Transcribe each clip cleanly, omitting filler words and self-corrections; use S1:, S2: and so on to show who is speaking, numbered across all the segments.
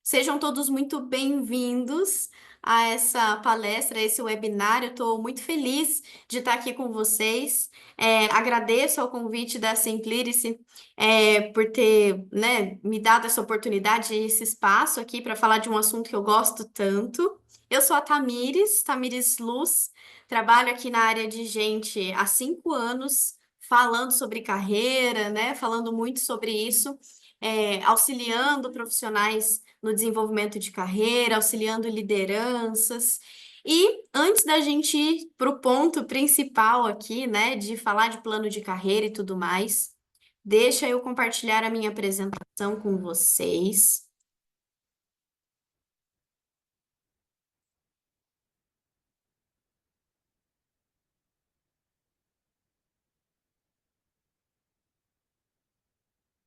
S1: Sejam todos muito bem-vindos a essa palestra, a esse webinar. Eu estou muito feliz de estar aqui com vocês. Agradeço ao convite da Simplirice, por ter, né, me dado essa oportunidade, esse espaço aqui para falar de um assunto que eu gosto tanto. Eu sou a Tamires Luz, trabalho aqui na área de gente há 5 anos, falando sobre carreira, né, falando muito sobre isso, auxiliando profissionais no desenvolvimento de carreira, auxiliando lideranças. E antes da gente ir para o ponto principal aqui, né, de falar de plano de carreira e tudo mais, deixa eu compartilhar a minha apresentação com vocês.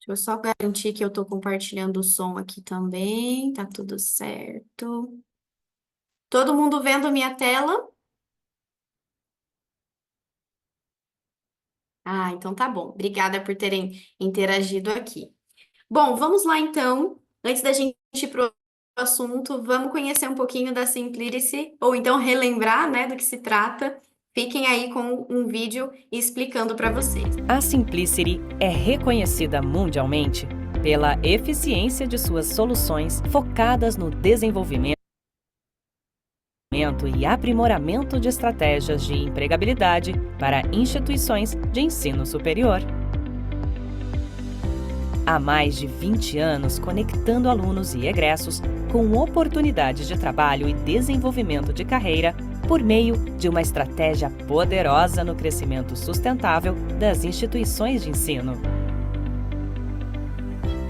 S1: Deixa eu só garantir que eu estou compartilhando o som aqui também, tá tudo certo. Todo mundo vendo minha tela? Ah, então tá bom. Obrigada por terem interagido aqui. Bom, vamos lá então. Antes da gente ir para o assunto, vamos conhecer um pouquinho da Simplirice, ou então relembrar, né, do que se trata. Fiquem aí com um vídeo explicando para vocês.
S2: A Simplicity é reconhecida mundialmente pela eficiência de suas soluções focadas no desenvolvimento e aprimoramento de estratégias de empregabilidade para instituições de ensino superior. Há mais de 20 anos conectando alunos e egressos com oportunidades de trabalho e desenvolvimento de carreira por meio de uma estratégia poderosa no crescimento sustentável das instituições de ensino.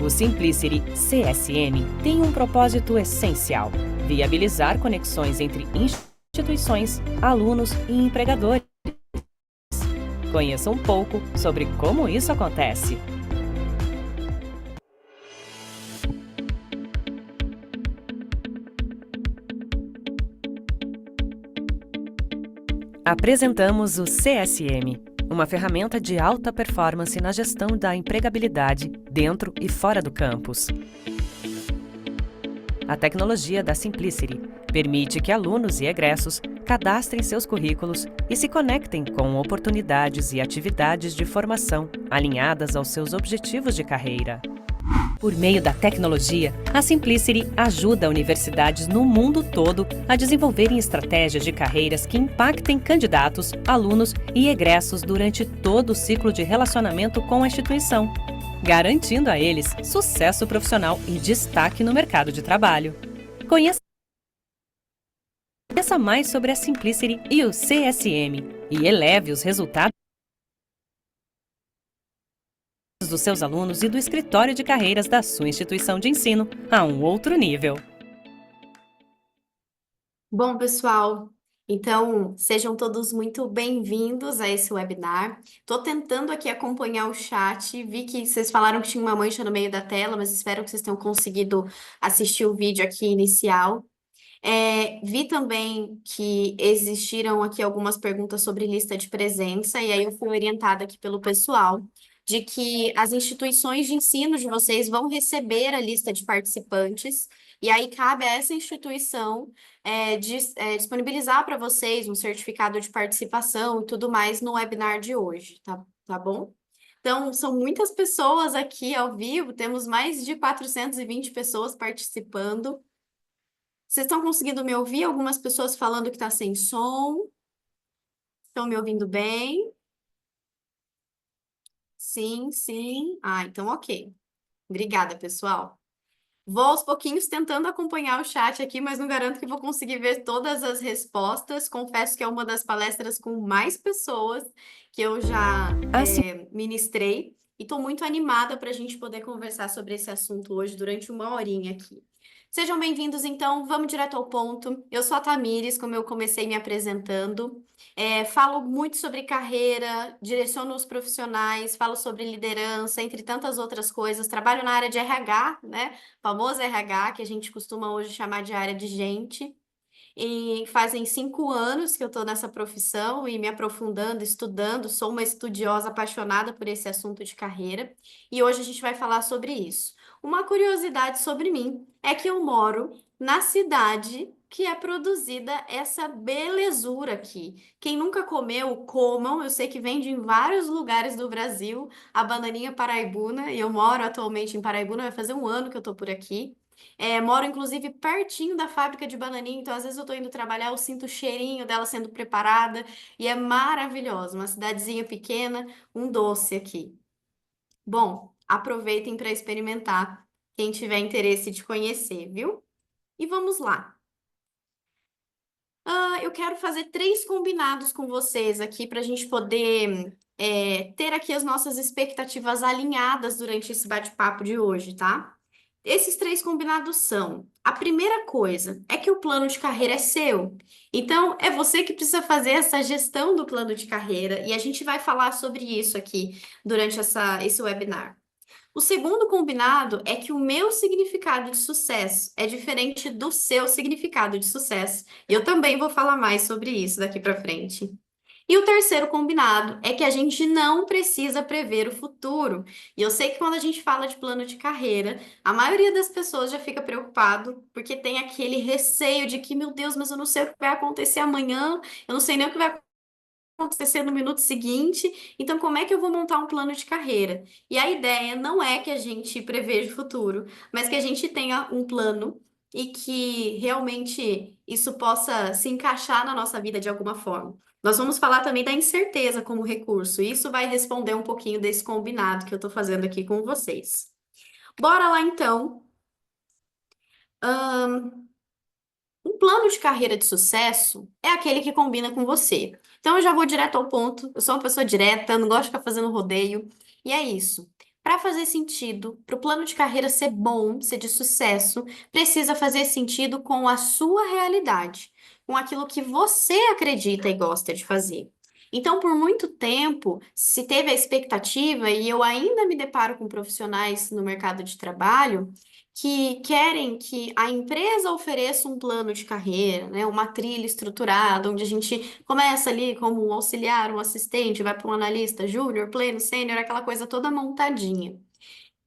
S2: O Simplicity CSM tem um propósito essencial: viabilizar conexões entre instituições, alunos e empregadores. Conheça um pouco sobre como isso acontece. Apresentamos o CSM, uma ferramenta de alta performance na gestão da empregabilidade dentro e fora do campus. A tecnologia da Simplicity permite que alunos e egressos cadastrem seus currículos e se conectem com oportunidades e atividades de formação alinhadas aos seus objetivos de carreira. Por meio da tecnologia, a Simplicity ajuda universidades no mundo todo a desenvolverem estratégias de carreiras que impactem candidatos, alunos e egressos durante todo o ciclo de relacionamento com a instituição, garantindo a eles sucesso profissional e destaque no mercado de trabalho. Conheça mais sobre a Simplicity e o CSM e eleve os resultados dos seus alunos e do escritório de carreiras da sua instituição de ensino a um outro nível.
S1: Bom, pessoal, então sejam todos muito bem-vindos a esse webinar. Estou tentando aqui acompanhar o chat. Vi que vocês falaram que tinha uma mancha no meio da tela, mas espero que vocês tenham conseguido assistir o vídeo aqui inicial. Vi também que existiram aqui algumas perguntas sobre lista de presença, e aí eu fui orientada aqui pelo pessoal de que as instituições de ensino de vocês vão receber a lista de participantes, e aí cabe a essa instituição disponibilizar para vocês um certificado de participação e tudo mais no webinar de hoje, tá bom? Então, são muitas pessoas aqui ao vivo, temos mais de 420 pessoas participando. Vocês estão conseguindo me ouvir? Algumas pessoas falando que está sem som. Estão me ouvindo bem? Sim, sim. Ah, então ok. Obrigada, pessoal. Vou aos pouquinhos tentando acompanhar o chat aqui, mas não garanto que vou conseguir ver todas as respostas. Confesso que é uma das palestras com mais pessoas que eu já ministrei. E estou muito animada para a gente poder conversar sobre esse assunto hoje durante uma horinha aqui. Sejam bem-vindos, então, vamos direto ao ponto. Eu sou a Tamires, como eu comecei me apresentando. Falo muito sobre carreira, direciono os profissionais, falo sobre liderança, entre tantas outras coisas. Trabalho na área de RH, né? Famoso RH, que a gente costuma hoje chamar de área de gente. E fazem 5 anos que eu estou nessa profissão e me aprofundando, estudando. Sou uma estudiosa apaixonada por esse assunto de carreira. E hoje a gente vai falar sobre isso. Uma curiosidade sobre mim é que eu moro na cidade que é produzida essa belezura aqui. Quem nunca comeu, comam. Eu sei que vende em vários lugares do Brasil a bananinha paraibuna. E eu moro atualmente em Paraibuna, vai fazer um ano que eu tô por aqui. Moro, inclusive, pertinho da fábrica de bananinha, então às vezes eu tô indo trabalhar, eu sinto o cheirinho dela sendo preparada e é maravilhoso. Uma cidadezinha pequena, um doce aqui. Bom, aproveitem para experimentar, quem tiver interesse de conhecer, viu? E vamos lá. Eu quero fazer 3 combinados com vocês aqui para a gente poder ter aqui as nossas expectativas alinhadas durante esse bate-papo de hoje, tá? Esses 3 combinados são: a primeira coisa é que o plano de carreira é seu. Então, é você que precisa fazer essa gestão do plano de carreira e a gente vai falar sobre isso aqui durante esse webinar. O segundo combinado é que o meu significado de sucesso é diferente do seu significado de sucesso. E eu também vou falar mais sobre isso daqui para frente. E o terceiro combinado é que a gente não precisa prever o futuro. E eu sei que quando a gente fala de plano de carreira, a maioria das pessoas já fica preocupado porque tem aquele receio de que, meu Deus, mas eu não sei o que vai acontecer amanhã, eu não sei nem o que vai acontecer no minuto seguinte, então como é que eu vou montar um plano de carreira? E a ideia não é que a gente preveja o futuro, mas que a gente tenha um plano e que realmente isso possa se encaixar na nossa vida de alguma forma. Nós vamos falar também da incerteza como recurso, e isso vai responder um pouquinho desse combinado que eu estou fazendo aqui com vocês. Bora lá então. Um plano de carreira de sucesso é aquele que combina com você. Então eu já vou direto ao ponto. Eu sou uma pessoa direta, não gosto de ficar fazendo rodeio. E é isso. Para fazer sentido, para o plano de carreira ser bom, ser de sucesso, precisa fazer sentido com a sua realidade, com aquilo que você acredita e gosta de fazer. Então, por muito tempo, se teve a expectativa, e eu ainda me deparo com profissionais no mercado de trabalho que querem que a empresa ofereça um plano de carreira, né, uma trilha estruturada, onde a gente começa ali como um auxiliar, um assistente, vai para um analista júnior, pleno, sênior, aquela coisa toda montadinha.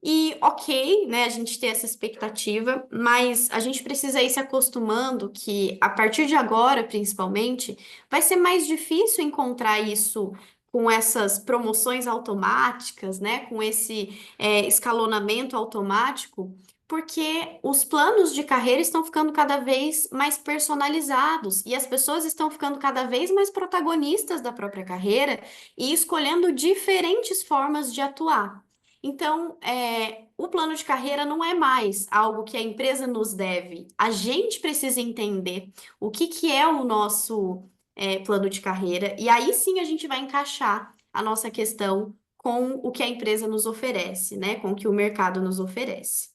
S1: E ok, né, a gente ter essa expectativa, mas a gente precisa ir se acostumando que a partir de agora, principalmente, vai ser mais difícil encontrar isso com essas promoções automáticas, né, com esse escalonamento automático, porque os planos de carreira estão ficando cada vez mais personalizados e as pessoas estão ficando cada vez mais protagonistas da própria carreira e escolhendo diferentes formas de atuar. Então, o plano de carreira não é mais algo que a empresa nos deve. A gente precisa entender o que que é o nosso, plano de carreira, e aí sim a gente vai encaixar a nossa questão com o que a empresa nos oferece, né? Com o que o mercado nos oferece.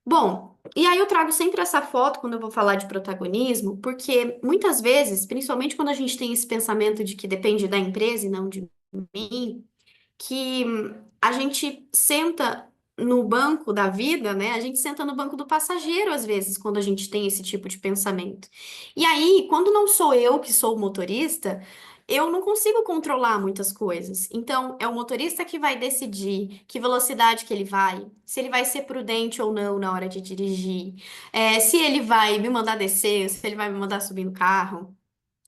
S1: Bom, e aí eu trago sempre essa foto quando eu vou falar de protagonismo, porque muitas vezes, principalmente quando a gente tem esse pensamento de que depende da empresa e não de mim, que a gente senta no banco da vida, né? A gente senta no banco do passageiro, às vezes, quando a gente tem esse tipo de pensamento. E aí, quando não sou eu que sou o motorista, eu não consigo controlar muitas coisas. Então, é o motorista que vai decidir que velocidade que ele vai, se ele vai ser prudente ou não na hora de dirigir, se ele vai me mandar descer, se ele vai me mandar subir no carro,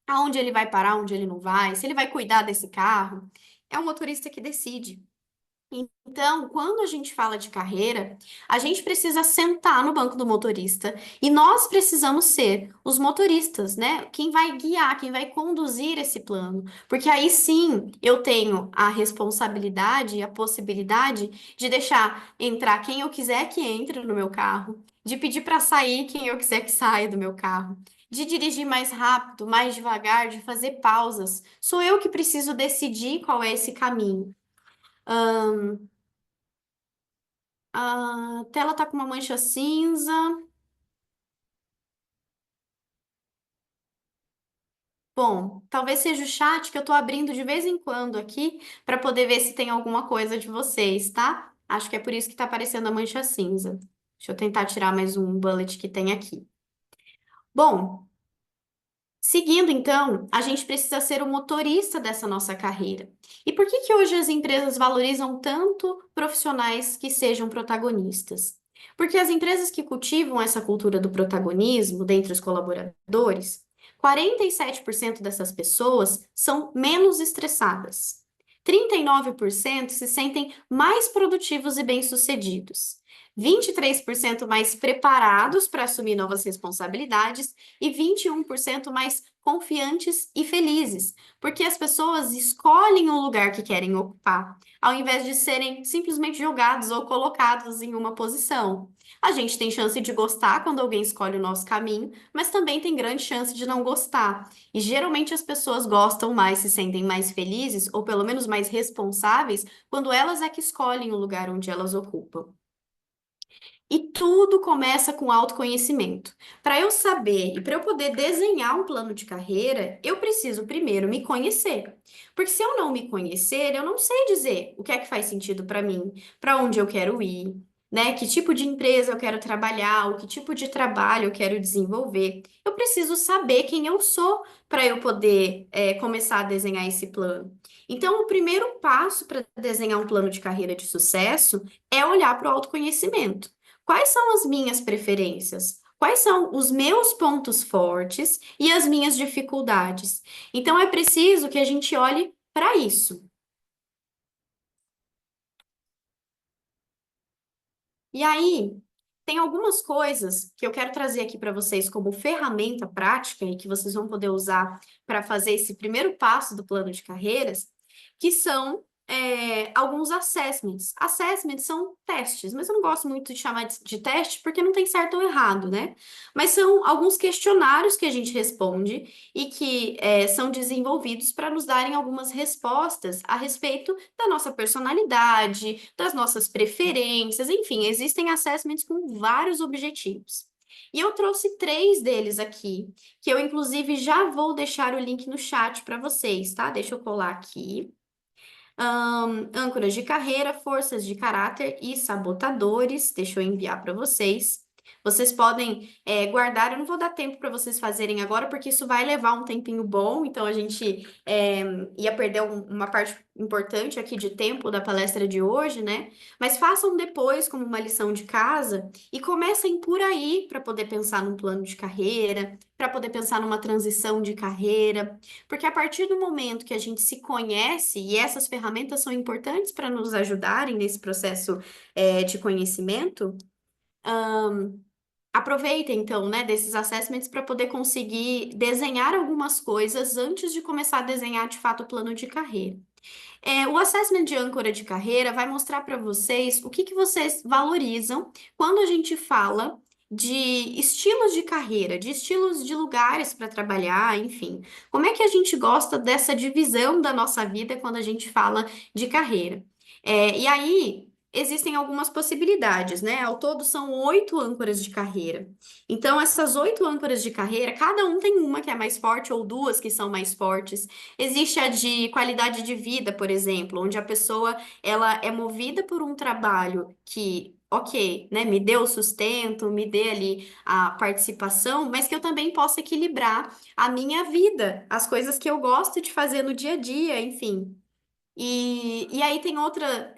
S1: aonde ele vai parar, onde ele não vai, se ele vai cuidar desse carro. É o motorista que decide. Então, quando a gente fala de carreira, a gente precisa sentar no banco do motorista e nós precisamos ser os motoristas, né? Quem vai guiar, quem vai conduzir esse plano. Porque aí sim eu tenho a responsabilidade e a possibilidade de deixar entrar quem eu quiser que entre no meu carro, de pedir para sair quem eu quiser que saia do meu carro. De dirigir mais rápido, mais devagar, de fazer pausas. Sou eu que preciso decidir qual é esse caminho. A tela tá com uma mancha cinza. Bom, talvez seja o chat que eu tô abrindo de vez em quando aqui para poder ver se tem alguma coisa de vocês, tá? Acho que é por isso que tá aparecendo a mancha cinza. Deixa eu tentar tirar mais um bullet que tem aqui. Bom, seguindo então, a gente precisa ser o motorista dessa nossa carreira. E por que que hoje as empresas valorizam tanto profissionais que sejam protagonistas? Porque as empresas que cultivam essa cultura do protagonismo dentre os colaboradores, 47% dessas pessoas são menos estressadas. 39% se sentem mais produtivos e bem-sucedidos. 23% mais preparados para assumir novas responsabilidades e 21% mais confiantes e felizes, porque as pessoas escolhem o lugar que querem ocupar, ao invés de serem simplesmente jogados ou colocados em uma posição. A gente tem chance de gostar quando alguém escolhe o nosso caminho, mas também tem grande chance de não gostar. E geralmente as pessoas gostam mais, se sentem mais felizes ou pelo menos mais responsáveis quando elas é que escolhem o lugar onde elas ocupam. E tudo começa com autoconhecimento. Para eu saber e para eu poder desenhar um plano de carreira, eu preciso primeiro me conhecer. Porque se eu não me conhecer, eu não sei dizer o que é que faz sentido para mim, para onde eu quero ir, né? Que tipo de empresa eu quero trabalhar, o que tipo de trabalho eu quero desenvolver. Eu preciso saber quem eu sou para eu poder começar a desenhar esse plano. Então, o primeiro passo para desenhar um plano de carreira de sucesso é olhar para o autoconhecimento. Quais são as minhas preferências? Quais são os meus pontos fortes e as minhas dificuldades? Então, é preciso que a gente olhe para isso. E aí, tem algumas coisas que eu quero trazer aqui para vocês como ferramenta prática e que vocês vão poder usar para fazer esse primeiro passo do plano de carreiras, que são alguns assessments. Assessments são testes, mas eu não gosto muito de chamar de teste porque não tem certo ou errado, né? Mas são alguns questionários que a gente responde e que são desenvolvidos para nos darem algumas respostas a respeito da nossa personalidade, das nossas preferências, enfim, existem assessments com vários objetivos. E eu trouxe três deles aqui, que eu inclusive já vou deixar o link no chat para vocês, tá? Deixa eu colar aqui. Âncoras de carreira, forças de caráter e sabotadores. Deixa eu enviar para vocês. Vocês podem guardar, eu não vou dar tempo para vocês fazerem agora, porque isso vai levar um tempinho bom, então a gente ia perder uma parte importante aqui de tempo da palestra de hoje, né? Mas façam depois como uma lição de casa e comecem por aí para poder pensar num plano de carreira, para poder pensar numa transição de carreira. Porque a partir do momento que a gente se conhece, e essas ferramentas são importantes para nos ajudarem nesse processo, de conhecimento, aproveita então, né, desses assessments para poder conseguir desenhar algumas coisas antes de começar a desenhar de fato o plano de carreira. O assessment de âncora de carreira vai mostrar para vocês o que que vocês valorizam quando a gente fala de estilos de carreira, de estilos de lugares para trabalhar, enfim. Como é que a gente gosta dessa divisão da nossa vida quando a gente fala de carreira? E aí. Existem algumas possibilidades, né? Ao todo são 8 âncoras de carreira. Então, essas 8 âncoras de carreira, cada um tem uma que é mais forte ou duas que são mais fortes. Existe a de qualidade de vida, por exemplo, onde a pessoa ela é movida por um trabalho que, ok, né, me dê o sustento, me dê ali a participação, mas que eu também possa equilibrar a minha vida, as coisas que eu gosto de fazer no dia a dia, enfim. E aí tem outra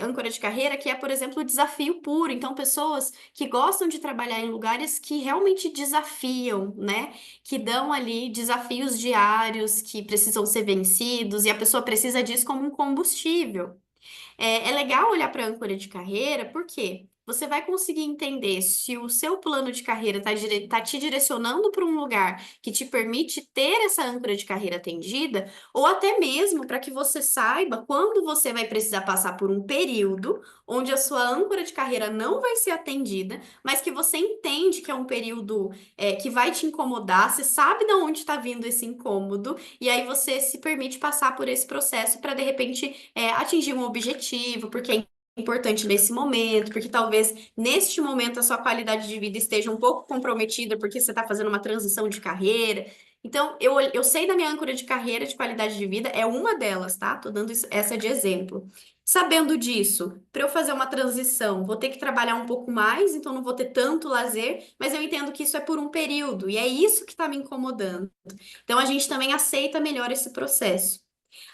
S1: âncora de carreira que é, por exemplo, o desafio puro. Então, pessoas que gostam de trabalhar em lugares que realmente desafiam, né? Que dão ali desafios diários que precisam ser vencidos, e a pessoa precisa disso como um combustível. É legal olhar para a âncora de carreira, porque você vai conseguir entender se o seu plano de carreira está te direcionando para um lugar que te permite ter essa âncora de carreira atendida, ou até mesmo para que você saiba quando você vai precisar passar por um período onde a sua âncora de carreira não vai ser atendida, mas que você entende que é um período que vai te incomodar, você sabe de onde está vindo esse incômodo, e aí você se permite passar por esse processo para de repente atingir um objetivo, porque é importante nesse momento, porque talvez neste momento a sua qualidade de vida esteja um pouco comprometida porque você está fazendo uma transição de carreira. Então, eu sei da minha âncora de carreira de qualidade de vida, é uma delas, tá? Tô dando essa de exemplo. Sabendo disso, para eu fazer uma transição, vou ter que trabalhar um pouco mais, então não vou ter tanto lazer, mas eu entendo que isso é por um período, e é isso que está me incomodando. Então a gente também aceita melhor esse processo.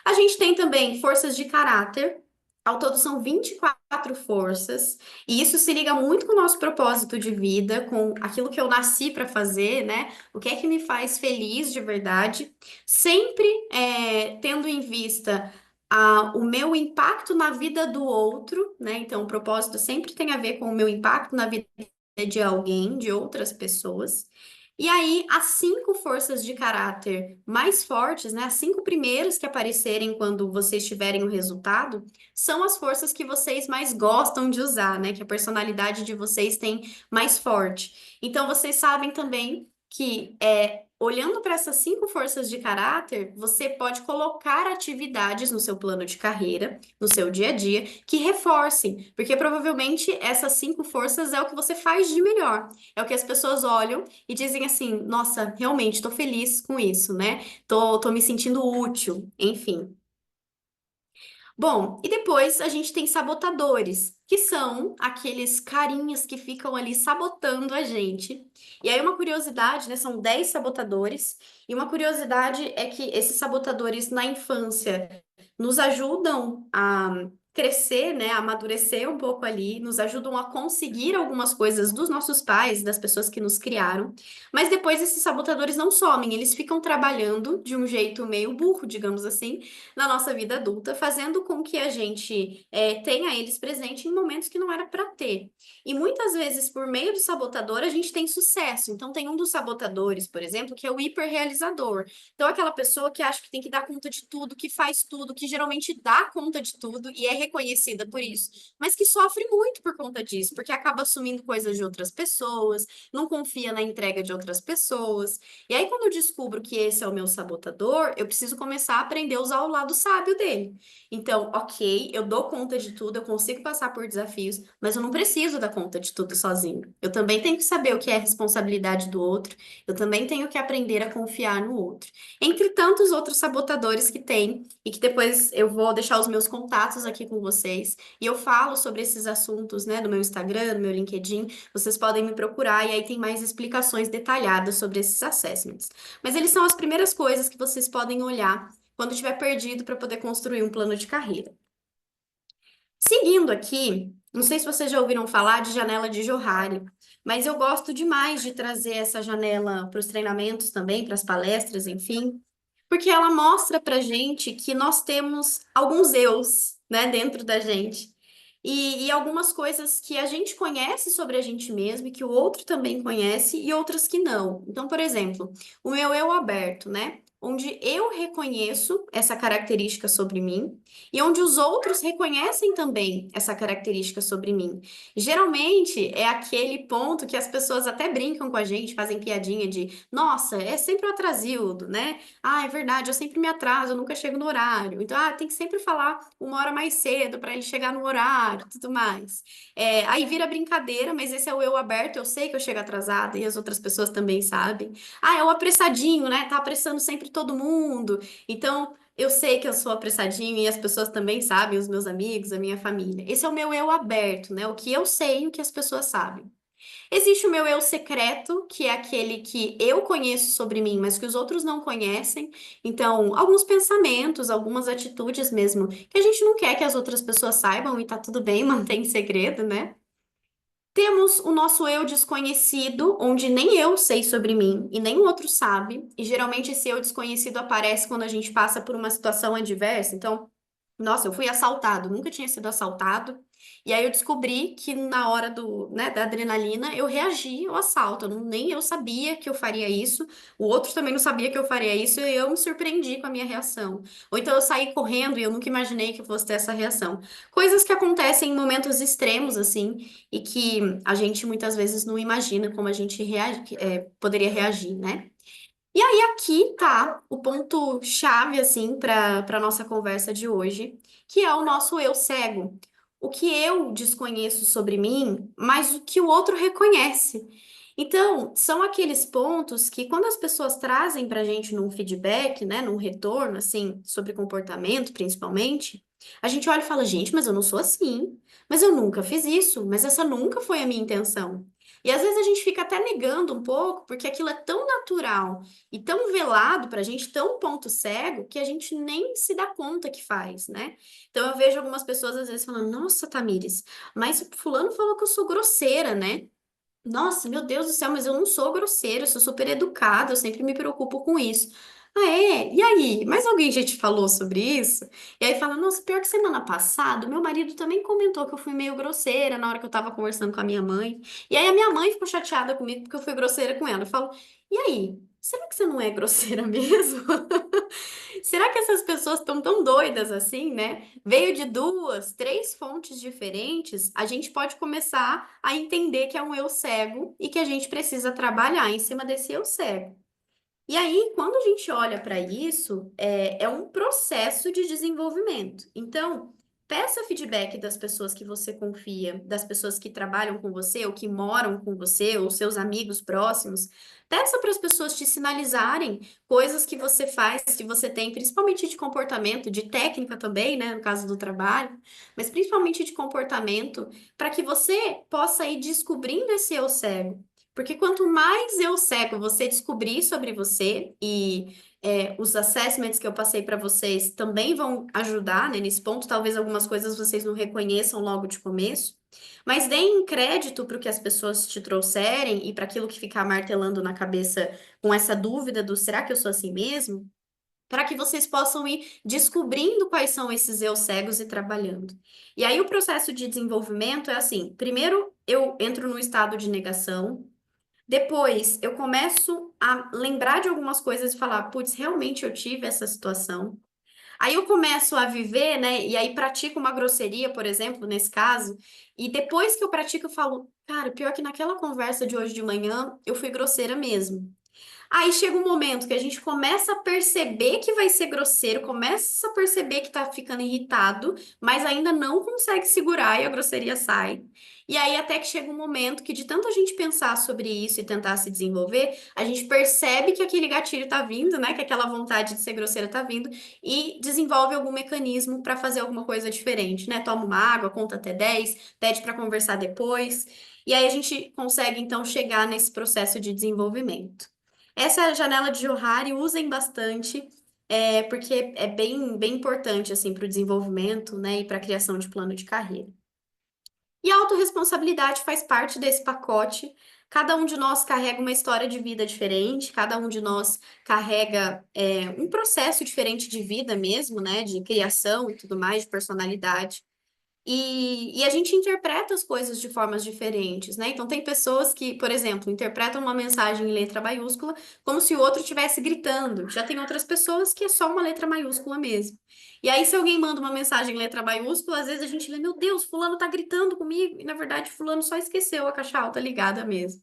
S1: A gente tem também forças de caráter. Ao todo são 24 forças, e isso se liga muito com o nosso propósito de vida, com aquilo que eu nasci para fazer, né? O que é que me faz feliz de verdade, sempre tendo em vista o meu impacto na vida do outro, né? Então, o propósito sempre tem a ver com o meu impacto na vida de alguém, de outras pessoas. E aí, as 5 forças de caráter mais fortes, né? As 5 primeiras que aparecerem quando vocês tiverem o resultado, são as forças que vocês mais gostam de usar, né? Que a personalidade de vocês tem mais forte. Então, vocês sabem também que, olhando para essas 5 forças de caráter, você pode colocar atividades no seu plano de carreira, no seu dia a dia, que reforcem, porque provavelmente essas 5 forças é o que você faz de melhor. É o que as pessoas olham e dizem assim: nossa, realmente tô feliz com isso, né? Tô me sentindo útil, enfim. Bom, e depois a gente tem sabotadores, que são aqueles carinhas que ficam ali sabotando a gente. E aí, uma curiosidade, né? São 10 sabotadores, e uma curiosidade é que esses sabotadores na infância nos ajudam a crescer, né, a amadurecer um pouco ali, nos ajudam a conseguir algumas coisas dos nossos pais, das pessoas que nos criaram, mas depois esses sabotadores não somem, eles ficam trabalhando de um jeito meio burro, digamos assim, na nossa vida adulta, fazendo com que a gente tenha eles presente em momentos que não era para ter. E muitas vezes, por meio do sabotador, a gente tem sucesso. Então, tem um dos sabotadores, por exemplo, que é o hiperrealizador. Então, aquela pessoa que acha que tem que dar conta de tudo, que faz tudo, que geralmente dá conta de tudo e é reconhecida por isso, mas que sofre muito por conta disso, porque acaba assumindo coisas de outras pessoas, não confia na entrega de outras pessoas. E aí, quando eu descubro que esse é o meu sabotador, eu preciso começar a aprender a usar o lado sábio dele. Então, ok, eu dou conta de tudo, eu consigo passar por desafios, mas eu não preciso dar conta de tudo sozinho. Eu também tenho que saber o que é responsabilidade do outro, eu também tenho que aprender a confiar no outro. Entre tantos outros sabotadores que tem, e que depois eu vou deixar os meus contatos aqui com vocês, e eu falo sobre esses assuntos, né, no meu Instagram, no meu LinkedIn, vocês podem me procurar, e aí tem mais explicações detalhadas sobre esses assessments. Mas eles são as primeiras coisas que vocês podem olhar quando estiver perdido para poder construir um plano de carreira. Seguindo aqui, não sei se vocês já ouviram falar de janela de Johari, mas eu gosto demais de trazer essa janela para os treinamentos também, para as palestras, enfim, porque ela mostra para gente que nós temos alguns eus, né, dentro da gente. E algumas coisas que a gente conhece sobre a gente mesmo e que o outro também conhece e outras que não. Então, por exemplo, o meu eu aberto, né? Onde eu reconheço essa característica sobre mim e onde os outros reconhecem também essa característica sobre mim. Geralmente é aquele ponto que as pessoas até brincam com a gente, fazem piadinha de, nossa, é sempre o atrasildo, né? Ah, é verdade, eu sempre me atraso, eu nunca chego no horário. Então, tem que sempre falar 1 hora mais cedo para ele chegar no horário, tudo mais. Aí vira brincadeira, mas esse é o eu aberto, eu sei que eu chego atrasada e as outras pessoas também sabem. Ah, é o apressadinho, né? Tá apressando sempre todo mundo. Então, eu sei que eu sou apressadinho e as pessoas também sabem, os meus amigos, a minha família. Esse é o meu eu aberto, né? O que eu sei e o que as pessoas sabem. Existe o meu eu secreto, que é aquele que eu conheço sobre mim, mas que os outros não conhecem. Então, alguns pensamentos, algumas atitudes mesmo, que a gente não quer que as outras pessoas saibam e tá tudo bem, mantém em segredo, né? Temos o nosso eu desconhecido, onde nem eu sei sobre mim e nem o outro sabe. E geralmente esse eu desconhecido aparece quando a gente passa por uma situação adversa. Então, nossa, eu fui assaltado, nunca tinha sido assaltado. E aí eu descobri que na hora da adrenalina eu reagi ao assalto. Nem eu sabia que eu faria isso, o outro também não sabia que eu faria isso, e eu me surpreendi com a minha reação. Ou então eu saí correndo e eu nunca imaginei que eu fosse ter essa reação. Coisas que acontecem em momentos extremos, assim, e que a gente muitas vezes não imagina como a gente poderia reagir, né? E aí aqui tá o ponto chave assim para nossa conversa de hoje, que é o nosso eu cego. O que eu desconheço sobre mim, mas o que o outro reconhece. Então, são aqueles pontos que quando as pessoas trazem pra gente num feedback, né, num retorno assim, sobre comportamento, principalmente, A gente olha e fala, gente, mas eu não sou assim, mas eu nunca fiz isso, mas essa nunca foi a minha intenção. E às vezes a gente fica até negando um pouco, porque aquilo é tão natural e tão velado pra gente, tão ponto cego, que a gente nem se dá conta que faz, né? Então eu vejo algumas pessoas às vezes falando, nossa, Tamires, mas fulano falou que eu sou grosseira, né? Nossa, meu Deus do céu, mas eu não sou grosseira, eu sou super educada, eu sempre me preocupo com isso. Ah, é? E aí? Mais alguém já te falou sobre isso? E aí fala, nossa, pior que semana passada, meu marido também comentou que eu fui meio grosseira na hora que eu tava conversando com a minha mãe. E aí a minha mãe ficou chateada comigo porque eu fui grosseira com ela. Eu falo, e aí? Será que você não é grosseira mesmo? Será que essas pessoas estão tão doidas assim, né? Veio de duas, três fontes diferentes, a gente pode começar a entender que é um eu cego e que a gente precisa trabalhar em cima desse eu cego. E aí, quando a gente olha para isso, é um processo de desenvolvimento. Então, peça feedback das pessoas que você confia, das pessoas que trabalham com você, ou que moram com você, ou seus amigos próximos. Peça para as pessoas te sinalizarem coisas que você faz, que você tem, principalmente de comportamento, de técnica também, né, no caso do trabalho, mas principalmente de comportamento, para que você possa ir descobrindo esse eu cego. Porque quanto mais eu cego você descobrir sobre você, e os assessments que eu passei para vocês também vão ajudar, né, nesse ponto, talvez algumas coisas vocês não reconheçam logo de começo, mas deem crédito para o que as pessoas te trouxerem e para aquilo que ficar martelando na cabeça com essa dúvida do será que eu sou assim mesmo? Para que vocês possam ir descobrindo quais são esses eu cegos e trabalhando. E aí o processo de desenvolvimento é assim: primeiro eu entro no estado de negação. Depois, eu começo a lembrar de algumas coisas e falar, putz, realmente eu tive essa situação. Aí eu começo a viver, né? E aí pratico uma grosseria, por exemplo, nesse caso. E depois que eu pratico, eu falo, cara, pior que naquela conversa de hoje de manhã, eu fui grosseira mesmo. Aí chega um momento que a gente começa a perceber que vai ser grosseiro, começa a perceber que tá ficando irritado, mas ainda não consegue segurar e a grosseria sai. E aí até que chega um momento que de tanto a gente pensar sobre isso e tentar se desenvolver, a gente percebe que aquele gatilho tá vindo, né? Que aquela vontade de ser grosseira tá vindo e desenvolve algum mecanismo para fazer alguma coisa diferente, né? Toma uma água, conta até 10, pede para conversar depois. E aí a gente consegue então chegar nesse processo de desenvolvimento. Essa janela de Johari usem bastante, porque é bem importante assim para o desenvolvimento, né, e para a criação de plano de carreira. E a autorresponsabilidade faz parte desse pacote. Cada um de nós carrega uma história de vida diferente, cada um de nós carrega um processo diferente de vida mesmo, né, de criação e tudo mais, de personalidade. E a gente interpreta as coisas de formas diferentes, né? Então, tem pessoas que, por exemplo, interpretam uma mensagem em letra maiúscula como se o outro estivesse gritando. Já tem outras pessoas que é só uma letra maiúscula mesmo. E aí, se alguém manda uma mensagem em letra maiúscula, às vezes a gente lê, meu Deus, fulano tá gritando comigo. E, na verdade, fulano só esqueceu a caixa alta ligada mesmo.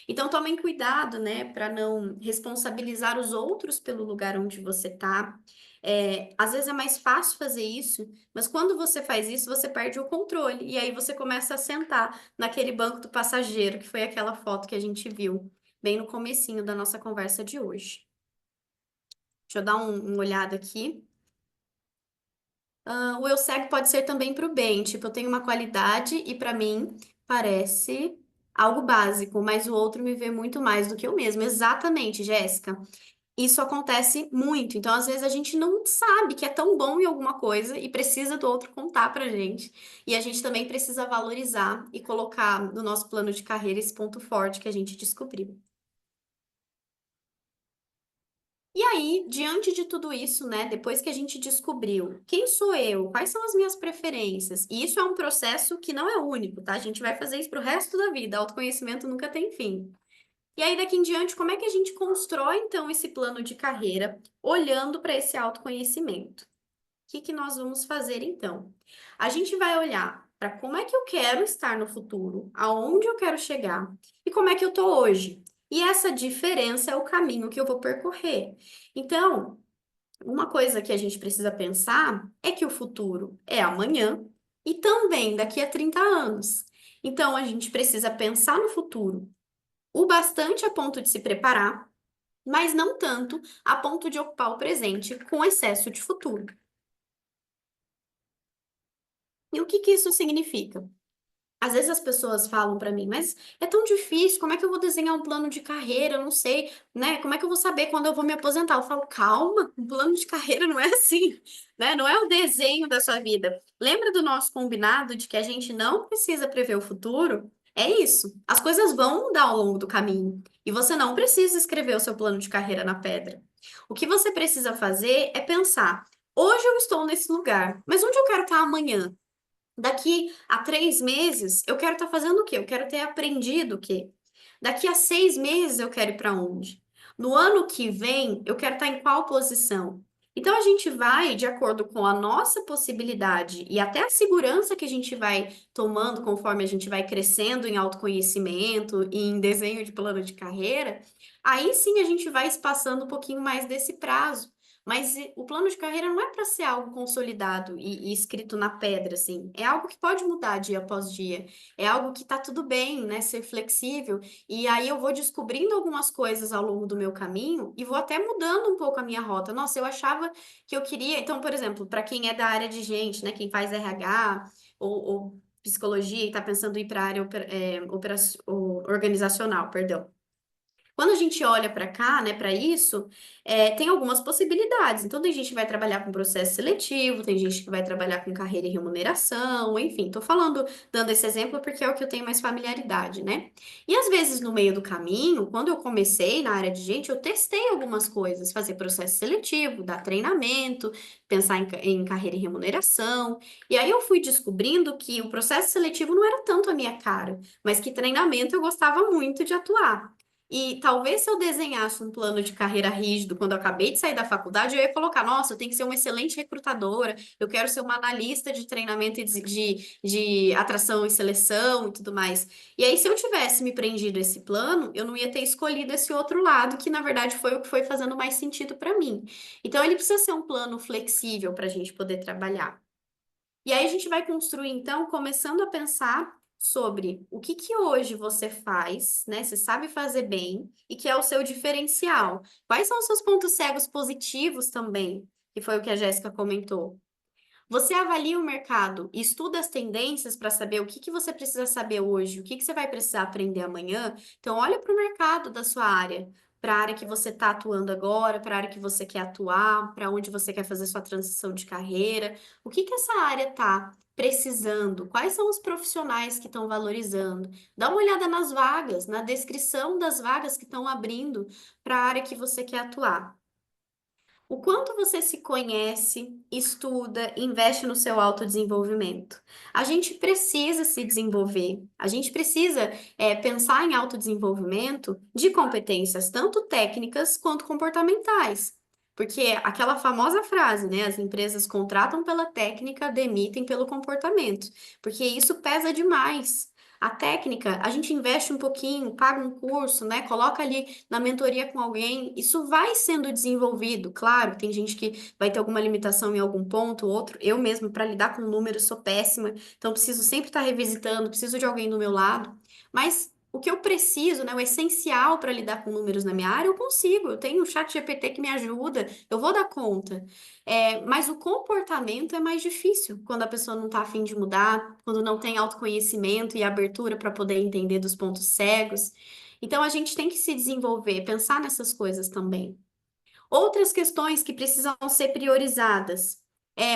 S1: Então, tomem cuidado, né, para não responsabilizar os outros pelo lugar onde você tá. Às vezes é mais fácil fazer isso, mas quando você faz isso, você perde o controle. E aí você começa a sentar naquele banco do passageiro, que foi aquela foto que a gente viu bem no comecinho da nossa conversa de hoje. Deixa eu dar uma olhada aqui. O eu cego pode ser também para o bem. Tipo, eu tenho uma qualidade e para mim parece algo básico, mas o outro me vê muito mais do que eu mesmo. Exatamente, Jéssica. Isso acontece muito. Então, às vezes, a gente não sabe que é tão bom em alguma coisa e precisa do outro contar pra gente. E a gente também precisa valorizar e colocar no nosso plano de carreira esse ponto forte que a gente descobriu. E aí, diante de tudo isso, né, depois que a gente descobriu quem sou eu, quais são as minhas preferências, e isso é um processo que não é único, tá? A gente vai fazer isso pro resto da vida. Autoconhecimento nunca tem fim. E aí, daqui em diante, como é que a gente constrói, então, esse plano de carreira olhando para esse autoconhecimento? O que nós vamos fazer, então? A gente vai olhar para como é que eu quero estar no futuro, aonde eu quero chegar e como é que eu estou hoje. E essa diferença é o caminho que eu vou percorrer. Então, uma coisa que a gente precisa pensar é que o futuro é amanhã e também daqui a 30 anos. Então, a gente precisa pensar no futuro o bastante a ponto de se preparar, mas não tanto a ponto de ocupar o presente com excesso de futuro. E o que que isso significa? Às vezes as pessoas falam para mim, mas é tão difícil, como é que eu vou desenhar um plano de carreira? Eu não sei, né? Como é que eu vou saber quando eu vou me aposentar? Eu falo, calma, um plano de carreira não é assim, né? Não é o desenho da sua vida. Lembra do nosso combinado de que a gente não precisa prever o futuro? É isso. As coisas vão mudar ao longo do caminho e você não precisa escrever o seu plano de carreira na pedra. O que você precisa fazer é pensar: hoje eu estou nesse lugar, mas onde eu quero estar amanhã? Daqui a 3 meses, eu quero estar fazendo o quê? Eu quero ter aprendido o quê? Daqui a 6 meses, eu quero ir para onde? No ano que vem, eu quero estar em qual posição? Então, a gente vai, de acordo com a nossa possibilidade e até a segurança que a gente vai tomando conforme a gente vai crescendo em autoconhecimento e em desenho de plano de carreira, aí sim a gente vai espaçando um pouquinho mais desse prazo. Mas o plano de carreira não é para ser algo consolidado e escrito na pedra, assim. É algo que pode mudar dia após dia. É algo que tá tudo bem, né? Ser flexível. E aí eu vou descobrindo algumas coisas ao longo do meu caminho e vou até mudando um pouco a minha rota. Nossa, eu achava que eu queria. Então, por exemplo, para quem é da área de gente, né? Quem faz RH ou psicologia e está pensando em ir para a área organizacional, perdão. Quando a gente olha para cá, né, para isso, tem algumas possibilidades. Então, tem gente que vai trabalhar com processo seletivo, tem gente que vai trabalhar com carreira e remuneração, enfim, tô falando, dando esse exemplo porque é o que eu tenho mais familiaridade, né? E às vezes, no meio do caminho, quando eu comecei na área de gente, eu testei algumas coisas, fazer processo seletivo, dar treinamento, pensar em carreira e remuneração. E aí eu fui descobrindo que o processo seletivo não era tanto a minha cara, mas que treinamento eu gostava muito de atuar. E talvez se eu desenhasse um plano de carreira rígido quando eu acabei de sair da faculdade, eu ia colocar, nossa, eu tenho que ser uma excelente recrutadora, eu quero ser uma analista de treinamento e de atração e seleção e tudo mais. E aí, se eu tivesse me prendido a esse plano, eu não ia ter escolhido esse outro lado, que na verdade foi o que foi fazendo mais sentido para mim. Então, ele precisa ser um plano flexível para a gente poder trabalhar. E aí a gente vai construir, então, começando a pensar sobre o que que hoje você faz, né? Você sabe fazer bem e que é o seu diferencial. Quais são os seus pontos cegos positivos também, que foi o que a Jéssica comentou. Você avalia o mercado e estuda as tendências para saber o que que você precisa saber hoje, o que que você vai precisar aprender amanhã. Então, olha para o mercado da sua área, para a área que você está atuando agora, para a área que você quer atuar, para onde você quer fazer sua transição de carreira. O que que essa área está precisando? Quais são os profissionais que estão valorizando? Dá uma olhada nas vagas, na descrição das vagas que estão abrindo para a área que você quer atuar. O quanto você se conhece, estuda, investe no seu autodesenvolvimento. A gente precisa se desenvolver, a gente precisa pensar em autodesenvolvimento de competências tanto técnicas quanto comportamentais. Porque aquela famosa frase, né? As empresas contratam pela técnica, demitem pelo comportamento. Porque isso pesa demais. A técnica, a gente investe um pouquinho, paga um curso, né? Coloca ali na mentoria com alguém, isso vai sendo desenvolvido. Claro, tem gente que vai ter alguma limitação em algum ponto, outro. Eu mesmo, para lidar com números, sou péssima, então preciso sempre estar revisitando, preciso de alguém do meu lado. Mas o que eu preciso, né, o essencial para lidar com números na minha área, eu consigo. Eu tenho o chat GPT que me ajuda, eu vou dar conta. Mas o comportamento é mais difícil quando a pessoa não está afim de mudar, quando não tem autoconhecimento e abertura para poder entender dos pontos cegos. Então, a gente tem que se desenvolver, pensar nessas coisas também. Outras questões que precisam ser priorizadas.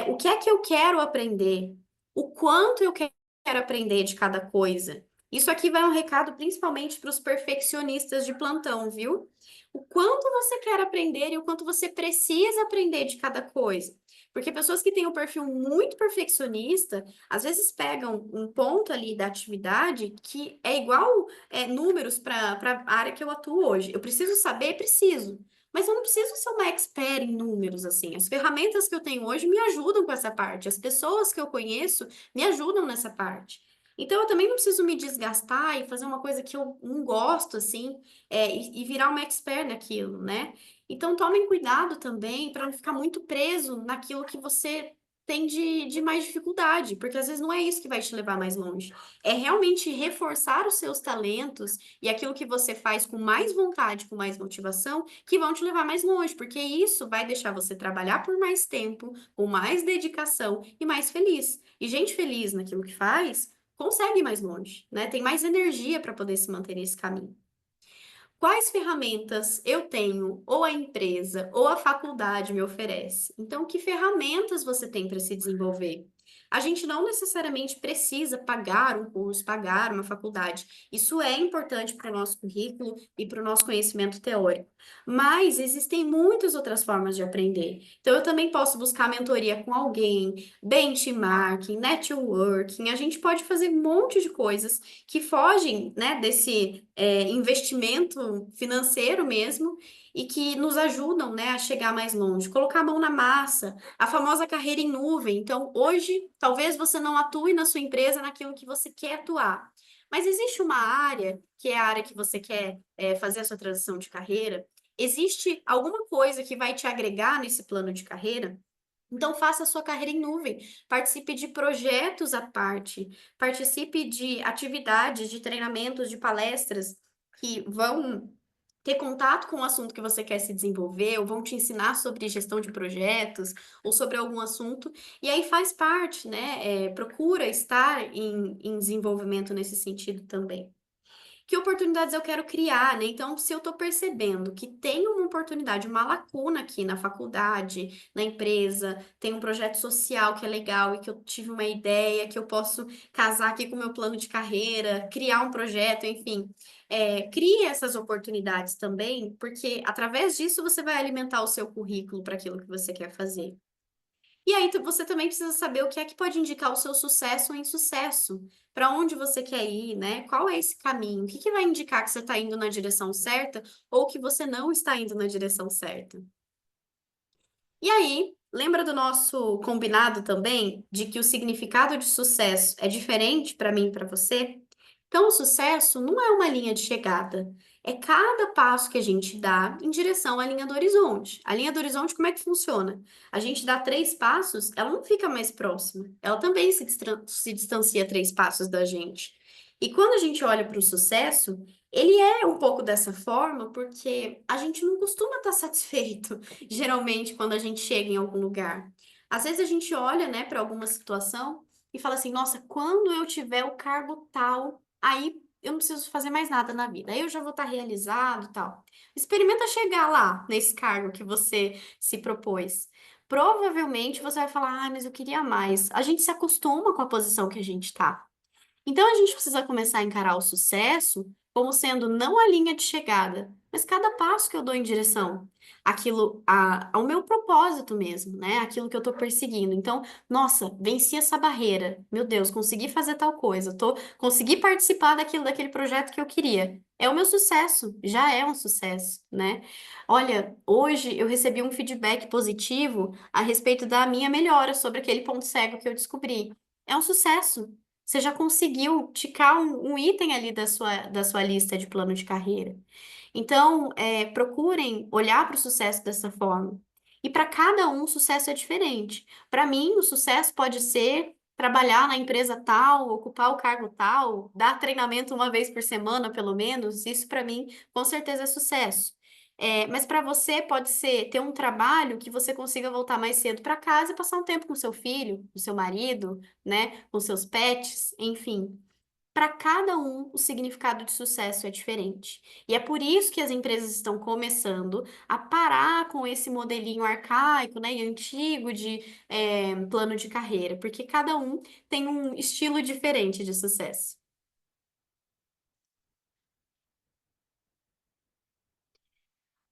S1: O que é que eu quero aprender? O quanto eu quero aprender de cada coisa? Isso aqui vai um recado principalmente para os perfeccionistas de plantão, viu? O quanto você quer aprender e o quanto você precisa aprender de cada coisa. Porque pessoas que têm um perfil muito perfeccionista, às vezes pegam um ponto ali da atividade que é igual números para a área que eu atuo hoje. Eu preciso saber, preciso. Mas eu não preciso ser uma expert em números, assim. As ferramentas que eu tenho hoje me ajudam com essa parte. As pessoas que eu conheço me ajudam nessa parte. Então, eu também não preciso me desgastar e fazer uma coisa que eu não gosto, assim, e virar uma expert naquilo, né? Então, tomem cuidado também para não ficar muito preso naquilo que você tem de mais dificuldade, porque às vezes não é isso que vai te levar mais longe. É realmente reforçar os seus talentos e aquilo que você faz com mais vontade, com mais motivação, que vão te levar mais longe, porque isso vai deixar você trabalhar por mais tempo, com mais dedicação e mais feliz. E gente feliz naquilo que faz, consegue ir mais longe, né? Tem mais energia para poder se manter nesse caminho. Quais ferramentas eu tenho, ou a empresa, ou a faculdade me oferece? Então, que ferramentas você tem para se desenvolver? A gente não necessariamente precisa pagar um curso, pagar uma faculdade. Isso é importante para o nosso currículo e para o nosso conhecimento teórico. Mas existem muitas outras formas de aprender. Então, eu também posso buscar mentoria com alguém, benchmarking, networking. A gente pode fazer um monte de coisas que fogem, né, desse investimento financeiro mesmo e que nos ajudam, né, a chegar mais longe. Colocar a mão na massa, a famosa carreira em nuvem. Então, hoje, talvez você não atue na sua empresa naquilo que você quer atuar. Mas existe uma área, que é a área que você quer fazer a sua transição de carreira? Existe alguma coisa que vai te agregar nesse plano de carreira? Então, faça a sua carreira em nuvem, participe de projetos à parte, participe de atividades, de treinamentos, de palestras que vão ter contato com o assunto que você quer se desenvolver, ou vão te ensinar sobre gestão de projetos, ou sobre algum assunto, e aí faz parte, né? Procura estar em desenvolvimento nesse sentido também. Que oportunidades eu quero criar, né? Então, se eu estou percebendo que tem uma oportunidade, uma lacuna aqui na faculdade, na empresa, tem um projeto social que é legal e que eu tive uma ideia, que eu posso casar aqui com o meu plano de carreira, criar um projeto, enfim. Crie essas oportunidades também, porque através disso você vai alimentar o seu currículo para aquilo que você quer fazer. E aí você também precisa saber o que é que pode indicar o seu sucesso ou insucesso. Para onde você quer ir, né? Qual é esse caminho? O que que vai indicar que você está indo na direção certa ou que você não está indo na direção certa? E aí, lembra do nosso combinado também de que o significado de sucesso é diferente para mim e para você? Então, o sucesso não é uma linha de chegada, é cada passo que a gente dá em direção à linha do horizonte. A linha do horizonte, como é que funciona? A gente dá 3 passos, ela não fica mais próxima, ela também se distancia 3 passos da gente. E quando a gente olha para o sucesso, ele é um pouco dessa forma, porque a gente não costuma estar satisfeito geralmente quando a gente chega em algum lugar. Às vezes a gente olha, né, para alguma situação e fala assim: nossa, quando eu tiver o cargo tal, aí eu não preciso fazer mais nada na vida, aí eu já vou estar realizado e tal. Experimenta chegar lá, nesse cargo que você se propôs. Provavelmente você vai falar: ah, mas eu queria mais. A gente se acostuma com a posição que a gente está. Então a gente precisa começar a encarar o sucesso como sendo não a linha de chegada, mas cada passo que eu dou em direção ao meu propósito mesmo, né? Aquilo que eu tô perseguindo. Então, nossa, venci essa barreira. Meu Deus, consegui fazer tal coisa. Consegui participar daquele projeto que eu queria. É o meu sucesso, já é um sucesso, né? Olha, hoje eu recebi um feedback positivo a respeito da minha melhora sobre aquele ponto cego que eu descobri. É um sucesso. Você já conseguiu ticar um item ali da sua lista de plano de carreira. Então, procurem olhar para o sucesso dessa forma. E para cada um, o sucesso é diferente. Para mim, o sucesso pode ser trabalhar na empresa tal, ocupar o cargo tal, dar treinamento uma vez por semana, pelo menos. Isso, para mim, com certeza é sucesso. Mas para você pode ser ter um trabalho que você consiga voltar mais cedo para casa e passar um tempo com seu filho, com seu marido, né, com seus pets, enfim. Para cada um, o significado de sucesso é diferente. E é por isso que as empresas estão começando a parar com esse modelinho arcaico, né, e antigo de plano de carreira, porque cada um tem um estilo diferente de sucesso.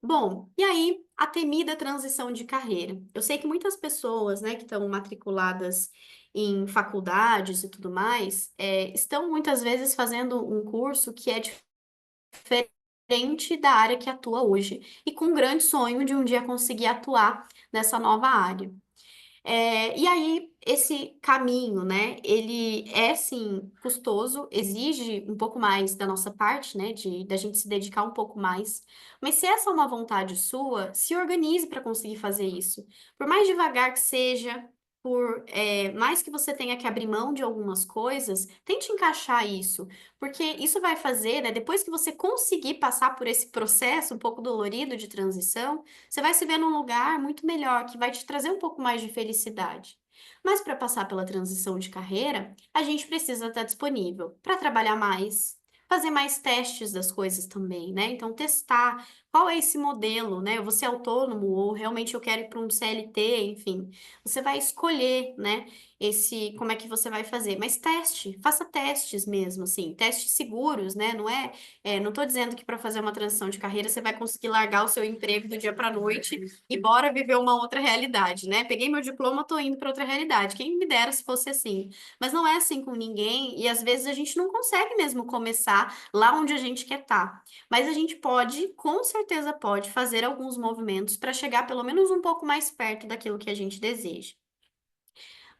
S1: Bom, e aí a temida transição de carreira. Eu sei que muitas pessoas, né, que estão matriculadas em faculdades e tudo mais, estão muitas vezes fazendo um curso que é diferente da área que atua hoje, e com um grande sonho de um dia conseguir atuar nessa nova área. E aí, esse caminho, né, ele é, sim, custoso, exige um pouco mais da nossa parte, né, da gente se dedicar um pouco mais, mas se essa é uma vontade sua, se organize para conseguir fazer isso. Por mais devagar que seja, mais que você tenha que abrir mão de algumas coisas, tente encaixar isso, porque isso vai fazer, né, depois que você conseguir passar por esse processo um pouco dolorido de transição, você vai se ver num lugar muito melhor, que vai te trazer um pouco mais de felicidade. Mas para passar pela transição de carreira, a gente precisa estar disponível para trabalhar mais, fazer mais testes das coisas também, né? Então, testar qual é esse modelo, né? Eu vou ser autônomo ou realmente eu quero ir para um CLT, enfim. Você vai escolher, né? Como é que você vai fazer. Mas teste, faça testes mesmo, assim, testes seguros, né? Não estou dizendo que para fazer uma transição de carreira você vai conseguir largar o seu emprego do dia para a noite e bora viver uma outra realidade, né? Peguei meu diploma, tô indo para outra realidade. Quem me dera se fosse assim. Mas não é assim com ninguém e às vezes a gente não consegue mesmo começar lá onde a gente quer estar. Mas a gente pode, com certeza pode, fazer alguns movimentos para chegar pelo menos um pouco mais perto daquilo que a gente deseja.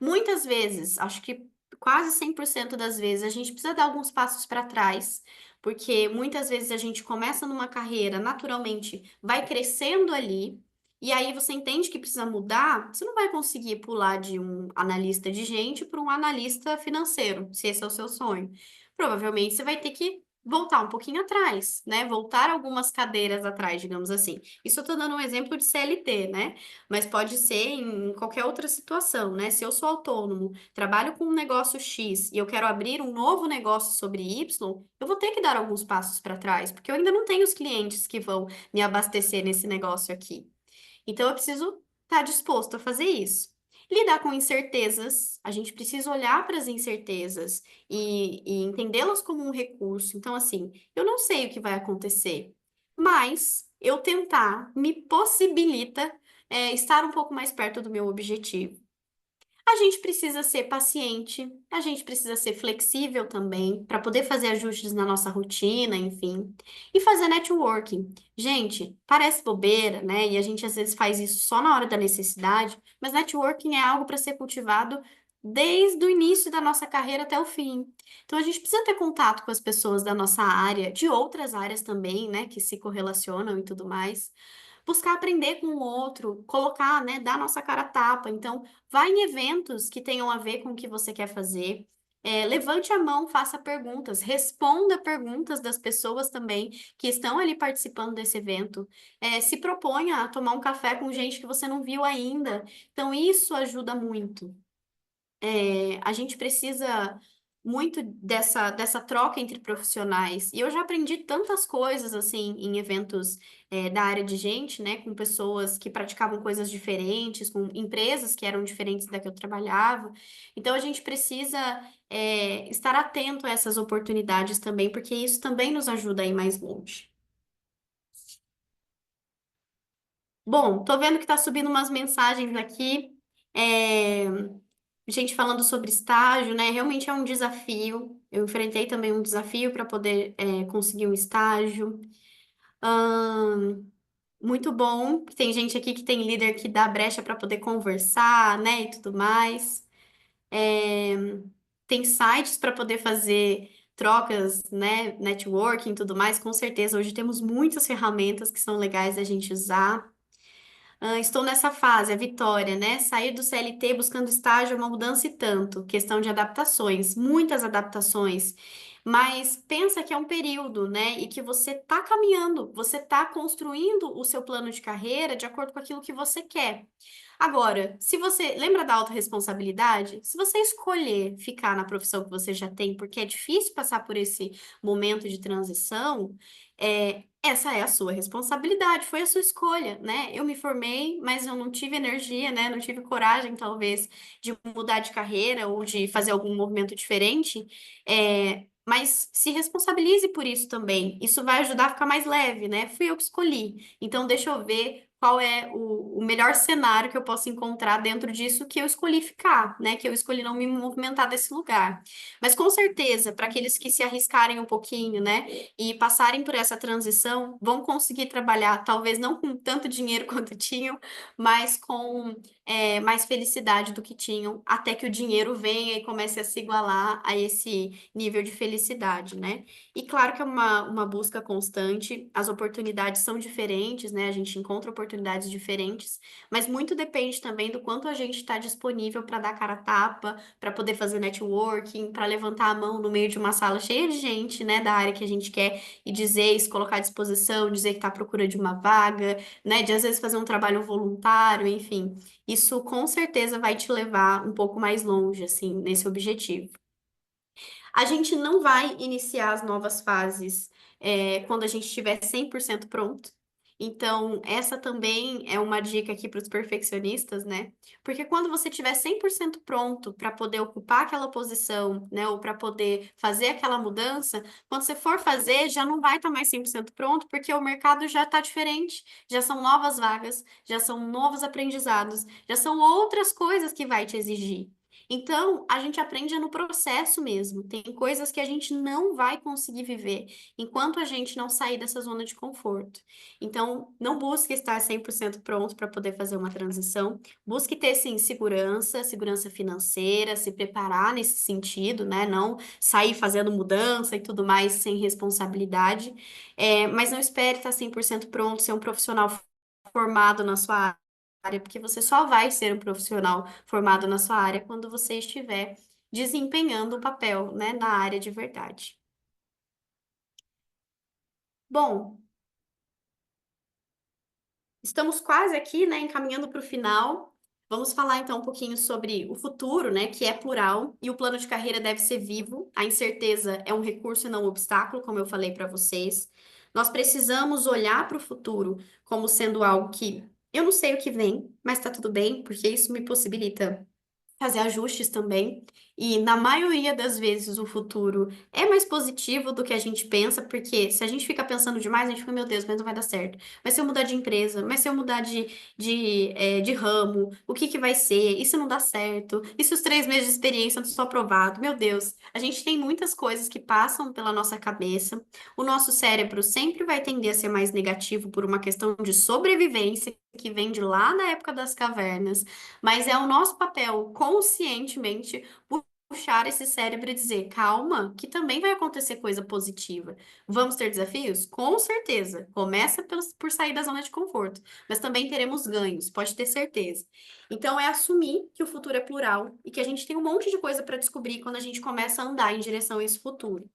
S1: Muitas vezes, acho que quase 100% das vezes, a gente precisa dar alguns passos para trás, porque muitas vezes a gente começa numa carreira, naturalmente vai crescendo ali, e aí você entende que precisa mudar, você não vai conseguir pular de um analista de gente para um analista financeiro, se esse é o seu sonho. Provavelmente você vai ter que voltar um pouquinho atrás, né? Voltar algumas cadeiras atrás, digamos assim. Isso eu tô dando um exemplo de CLT, né? Mas pode ser em qualquer outra situação, né? Se eu sou autônomo, trabalho com um negócio X e eu quero abrir um novo negócio sobre Y, eu vou ter que dar alguns passos para trás, porque eu ainda não tenho os clientes que vão me abastecer nesse negócio aqui. Então eu preciso estar disposto a fazer isso. Lidar com incertezas, a gente precisa olhar para as incertezas e entendê-las como um recurso. Então, assim, eu não sei o que vai acontecer, mas eu tentar me possibilita, estar um pouco mais perto do meu objetivo. A gente precisa ser paciente, a gente precisa ser flexível também, para poder fazer ajustes na nossa rotina, enfim, e fazer networking. Gente, parece bobeira, né? E a gente às vezes faz isso só na hora da necessidade, mas networking é algo para ser cultivado desde o início da nossa carreira até o fim. Então a gente precisa ter contato com as pessoas da nossa área, de outras áreas também, né, que se correlacionam e tudo mais, buscar aprender com o outro, colocar, né, dar nossa cara a tapa. Então, vá em eventos que tenham a ver com o que você quer fazer. Levante a mão, faça perguntas, responda perguntas das pessoas também que estão ali participando desse evento. Se proponha a tomar um café com gente que você não viu ainda. Então, isso ajuda muito. A gente precisa muito dessa troca entre profissionais. E eu já aprendi tantas coisas, assim, em eventos, da área de gente, né, com pessoas que praticavam coisas diferentes, com empresas que eram diferentes da que eu trabalhava. Então, a gente precisa, estar atento a essas oportunidades também, porque isso também nos ajuda a ir mais longe. Bom, tô vendo que tá subindo umas mensagens aqui. É, gente falando sobre estágio, né? Realmente é um desafio. Eu enfrentei também um desafio para poder conseguir um estágio. Ahn, muito bom. Tem gente aqui que tem líder que dá brecha para poder conversar, né? E tudo mais. É, tem sites para poder fazer trocas, né? Networking e tudo mais. Com certeza, hoje temos muitas ferramentas que são legais da gente usar. Estou nessa fase, a Vitória, né? Sair do CLT buscando estágio é uma mudança e tanto. Questão de adaptações, muitas adaptações. Mas pensa que é um período, né? E que você está caminhando, você está construindo o seu plano de carreira de acordo com aquilo que você quer. Agora, se você lembra da autorresponsabilidade, se você escolher ficar na profissão que você já tem, porque é difícil passar por esse momento de transição, essa é a sua responsabilidade, foi a sua escolha, né? Eu me formei, mas eu não tive energia, né? Não tive coragem, talvez, de mudar de carreira ou de fazer algum movimento diferente. Mas se responsabilize por isso também. Isso vai ajudar a ficar mais leve, né? Fui eu que escolhi. Então, deixa eu ver qual é o melhor cenário que eu posso encontrar dentro disso que eu escolhi ficar, né? Que eu escolhi não me movimentar desse lugar. Mas com certeza, para aqueles que se arriscarem um pouquinho, né? E passarem por essa transição, vão conseguir trabalhar, talvez não com tanto dinheiro quanto tinham, mas com mais felicidade do que tinham, até que o dinheiro venha e comece a se igualar a esse nível de felicidade, né? E claro que é uma busca constante, as oportunidades são diferentes, né? A gente encontra oportunidades diferentes, mas muito depende também do quanto a gente está disponível para dar cara a tapa, para poder fazer networking, para levantar a mão no meio de uma sala cheia de gente, né, da área que a gente quer e dizer, se colocar à disposição, dizer que está à procura de uma vaga, né, de às vezes fazer um trabalho voluntário, enfim. Isso com certeza vai te levar um pouco mais longe, assim, nesse objetivo. A gente não vai iniciar as novas fases quando a gente estiver 100% pronto. Então, essa também é uma dica aqui para os perfeccionistas, né? Porque quando você estiver 100% pronto para poder ocupar aquela posição, né, ou para poder fazer aquela mudança, quando você for fazer, já não vai estar mais 100% pronto, porque o mercado já está diferente, já são novas vagas, já são novos aprendizados, já são outras coisas que vai te exigir. Então, a gente aprende no processo mesmo. Tem coisas que a gente não vai conseguir viver enquanto a gente não sair dessa zona de conforto. Então, não busque estar 100% pronto para poder fazer uma transição. Busque ter, sim, segurança, segurança financeira, se preparar nesse sentido, né? Não sair fazendo mudança e tudo mais sem responsabilidade. Mas não espere estar 100% pronto, ser um profissional formado na sua área, porque você só vai ser um profissional formado na sua área quando você estiver desempenhando o papel, né, na área de verdade. Bom, estamos quase aqui, né, encaminhando para o final. Vamos falar então um pouquinho sobre o futuro, né, que é plural e o plano de carreira deve ser vivo. A incerteza é um recurso e não um obstáculo, como eu falei para vocês. Nós precisamos olhar para o futuro como sendo algo que eu não sei o que vem, mas está tudo bem, porque isso me possibilita fazer ajustes também. E na maioria das vezes o futuro é mais positivo do que a gente pensa, porque se a gente fica pensando demais, a gente fica, meu Deus, mas não vai dar certo. Mas se eu mudar de empresa, mas se eu mudar de ramo, o que que vai ser? E se não dá certo? E se os 3 meses de experiência não estou aprovado? Meu Deus, a gente tem muitas coisas que passam pela nossa cabeça. O nosso cérebro sempre vai tender a ser mais negativo por uma questão de sobrevivência que vem de lá na época das cavernas. Mas é o nosso papel conscientemente puxar esse cérebro e dizer, calma, que também vai acontecer coisa positiva. Vamos ter desafios? Com certeza. Começa por sair da zona de conforto, mas também teremos ganhos, pode ter certeza. Então é assumir que o futuro é plural e que a gente tem um monte de coisa para descobrir quando a gente começa a andar em direção a esse futuro.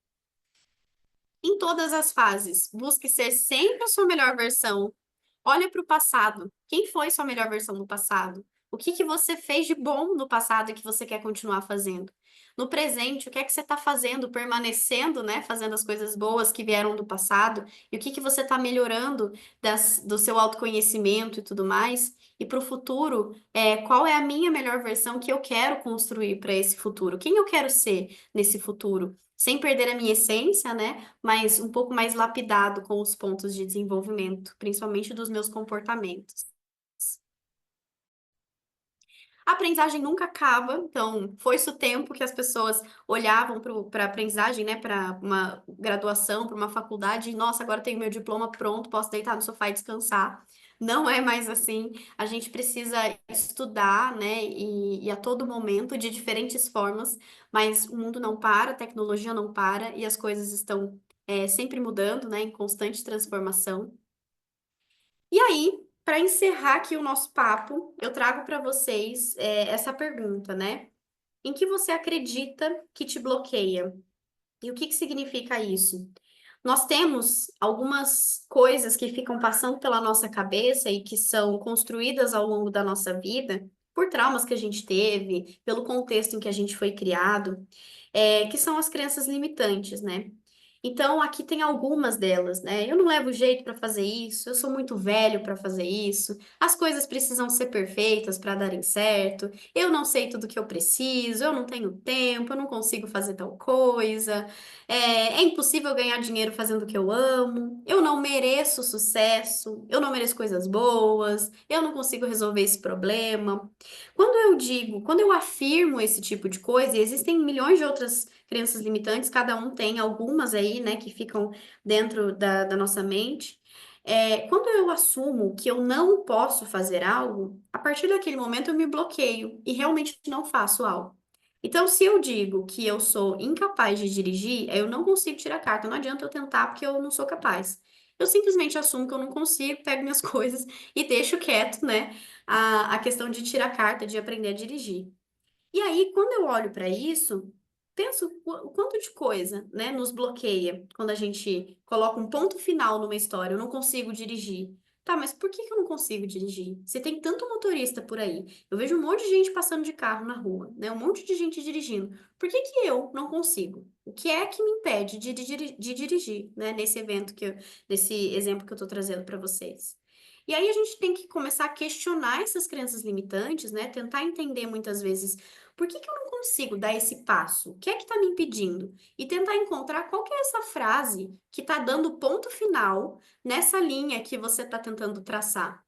S1: Em todas as fases, busque ser sempre a sua melhor versão. Olha para o passado. Quem foi sua melhor versão no passado? O que que você fez de bom no passado e que você quer continuar fazendo? No presente, o que é que você está fazendo, permanecendo, né, fazendo as coisas boas que vieram do passado? E o que que você está melhorando do seu autoconhecimento e tudo mais? E para o futuro, qual é a minha melhor versão que eu quero construir para esse futuro? Quem eu quero ser nesse futuro? Sem perder a minha essência, né? Mas um pouco mais lapidado com os pontos de desenvolvimento, principalmente dos meus comportamentos. A aprendizagem nunca acaba, então foi-se o tempo que as pessoas olhavam para a aprendizagem, né, para uma graduação, para uma faculdade, e nossa, agora tenho meu diploma pronto, posso deitar no sofá e descansar. Não é mais assim. A gente precisa estudar, né, e a todo momento, de diferentes formas, mas o mundo não para, a tecnologia não para, e as coisas estão sempre mudando, né, em constante transformação. E aí, para encerrar aqui o nosso papo, eu trago para vocês essa pergunta, né? Em que você acredita que te bloqueia? E o que que significa isso? Nós temos algumas coisas que ficam passando pela nossa cabeça e que são construídas ao longo da nossa vida, por traumas que a gente teve, pelo contexto em que a gente foi criado, que são as crenças limitantes, né? Então, aqui tem algumas delas, né? Eu não levo jeito para fazer isso, eu sou muito velho para fazer isso, as coisas precisam ser perfeitas para darem certo, eu não sei tudo que eu preciso, eu não tenho tempo, eu não consigo fazer tal coisa. É impossível ganhar dinheiro fazendo o que eu amo. Eu não mereço sucesso. Eu não mereço coisas boas. Eu não consigo resolver esse problema. Quando eu afirmo esse tipo de coisa, e existem milhões de outras crenças limitantes, cada um tem algumas aí, né, que ficam dentro da nossa mente. Quando eu assumo que eu não posso fazer algo, a partir daquele momento eu me bloqueio e realmente não faço algo. Então, se eu digo que eu sou incapaz de dirigir, eu não consigo tirar carta. Não adianta eu tentar porque eu não sou capaz. Eu simplesmente assumo que eu não consigo, pego minhas coisas e deixo quieto, né, a questão de tirar carta, de aprender a dirigir. E aí, quando eu olho para isso, penso o quanto de coisa, né, nos bloqueia quando a gente coloca um ponto final numa história. Eu não consigo dirigir. Tá, mas por que que eu não consigo dirigir? Se tem tanto motorista por aí, eu vejo um monte de gente passando de carro na rua, né, um monte de gente dirigindo. Por que que eu não consigo? O que é que me impede de dirigir, né, nesse exemplo que eu estou trazendo para vocês? E aí a gente tem que começar a questionar essas crenças limitantes, né? Tentar entender muitas vezes por que que eu não consigo dar esse passo? O que é que está me impedindo? E tentar encontrar qual que é essa frase que está dando ponto final nessa linha que você está tentando traçar.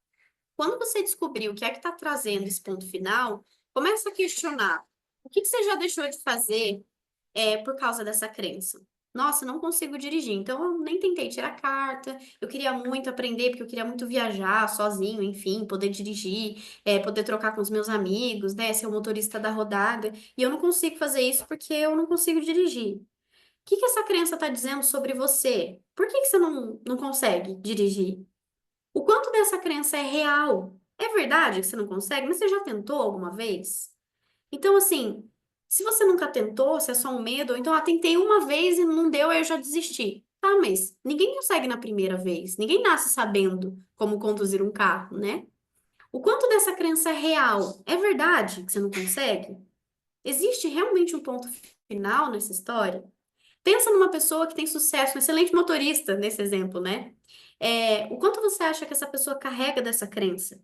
S1: Quando você descobrir o que é que está trazendo esse ponto final, começa a questionar. O que que você já deixou de fazer por causa dessa crença? Nossa, não consigo dirigir, então eu nem tentei tirar carta. Eu queria muito aprender, porque eu queria muito viajar sozinho, enfim, poder dirigir, poder trocar com os meus amigos, né, ser o motorista da rodada. E eu não consigo fazer isso porque eu não consigo dirigir. O que que essa crença está dizendo sobre você? Por que que você não consegue dirigir? O quanto dessa crença é real? É verdade que você não consegue, mas você já tentou alguma vez? Então, assim, se você nunca tentou, se é só um medo, ou então, tentei uma vez e não deu, aí eu já desisti. Tá, mas ninguém consegue na primeira vez. Ninguém nasce sabendo como conduzir um carro, né? O quanto dessa crença é real? É verdade que você não consegue? Existe realmente um ponto final nessa história? Pensa numa pessoa que tem sucesso, um excelente motorista, nesse exemplo, né? O quanto você acha que essa pessoa carrega dessa crença?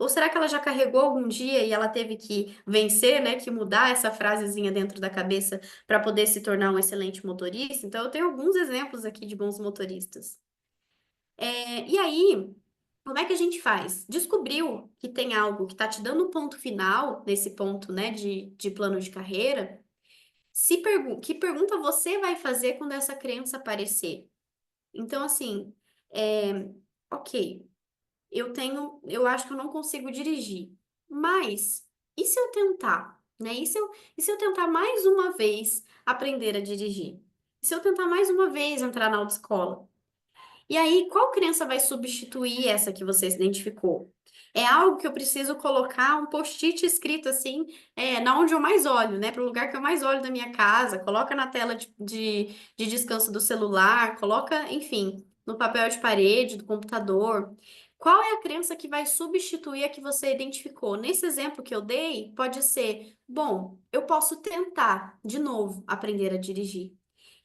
S1: Ou será que ela já carregou algum dia e ela teve que vencer, né, que mudar essa frasezinha dentro da cabeça para poder se tornar um excelente motorista? Então, eu tenho alguns exemplos aqui de bons motoristas. E aí, como é que a gente faz? Descobriu que tem algo que está te dando um ponto final, nesse ponto, né, de plano de carreira? Que pergunta você vai fazer quando essa crença aparecer? Então, assim, ok. Eu acho que eu não consigo dirigir. Mas, e se eu tentar, né? E se eu tentar mais uma vez aprender a dirigir? E se eu tentar mais uma vez entrar na autoescola? E aí, qual crença vai substituir essa que você se identificou? É algo que eu preciso colocar um post-it escrito assim, na onde eu mais olho, né? Para o lugar que eu mais olho da minha casa, coloca na tela de descanso do celular, coloca, enfim, no papel de parede, do computador. Qual é a crença que vai substituir a que você identificou? Nesse exemplo que eu dei, pode ser, bom, eu posso tentar de novo aprender a dirigir.